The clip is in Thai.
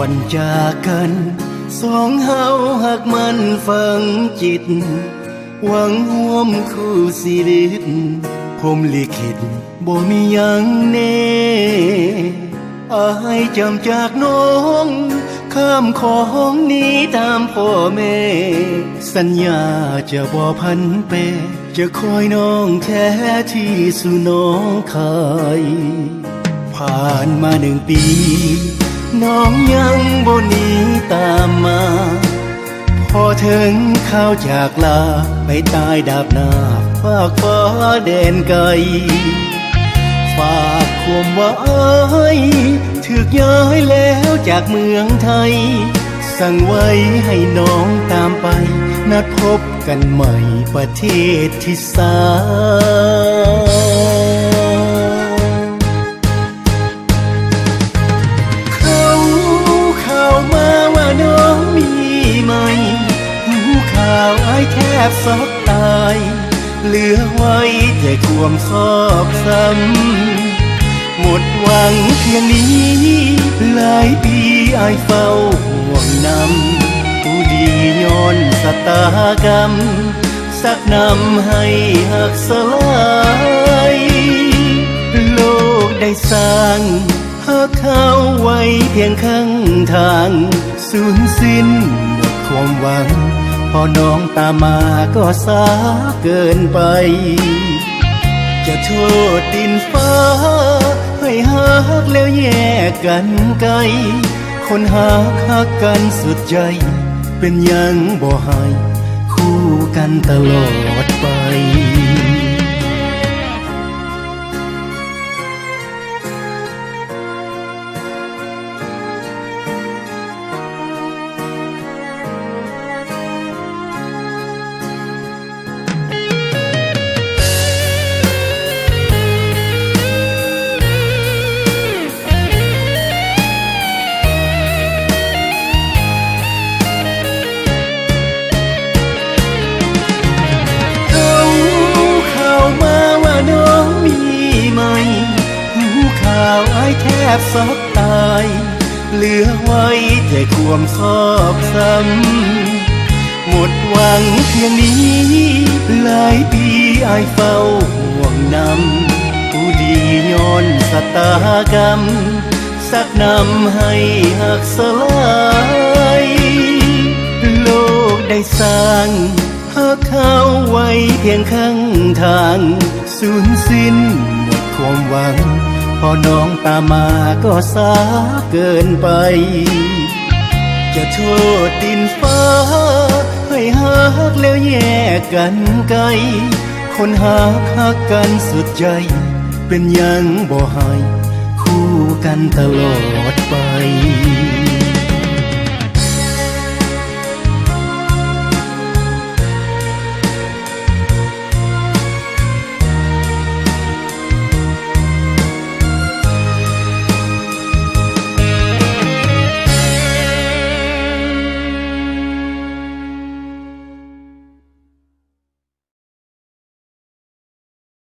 อนจากกันสองเฮาหักมันฝังจิตหวังร่วมคู่ชีวิตพรหมลิขิตบ่มีหยังแน่อายจำจากน้องข้ามของนี้ตามพ่อแม่สัญญาจะบ่พันเปจะคอยน้องแท้ที่สู่น้องคายผ่านมา1 ปีน้องยังบ่หนีตามมาพอถึงข้าวจากลาไปตายดาบหน้าฝากฟ้าแดนไกลฝากความหวังถึกย้ายแล้วจากเมืองไทยสั่งไว้ให้น้องตามไปนัดพบกันใหม่ประเทศที่3ข่าวมาว่าน้องมีใหม่หูข่าวไอ้แทบซอกตายเหลือไว้แต่ความซอกซ้ำหมดหวังเพียงนี้หลายปีไอ้เฝ้าห่วงนำผู้ดีย้อนสตากรรมสักนำให้หักสลายโลกได้สร้างหากเขาไว้เพียงข้างทางสูญสิ้นหมดความหวังพอน้องตามมาก็สาเกินไปจะโทษดินฟ้าให้หักแล้วแยกกันไกลคนหักกันสุดใจเป็นยังบ่หายคู่กันตลอดไปแทบซอกตายเหลือไว้แต่ความซอกซ้ำหมดหวังเพียงนี้หลายปีไอ้เฝ้าห่วงนำผู้ดีย้อนสตากรรมสักนำให้หักสลายโลกได้สร้างหากเขาไว้เพียงข้างทางสูญสิ้นหมดความหวังพอน้องตามมาก็สาเกินไปจะโทษดินฟ้าให้หักแล้วแยกกันไกลคนหักกันสุดใจเป็นยังบ่หายคู่กันตลอดไป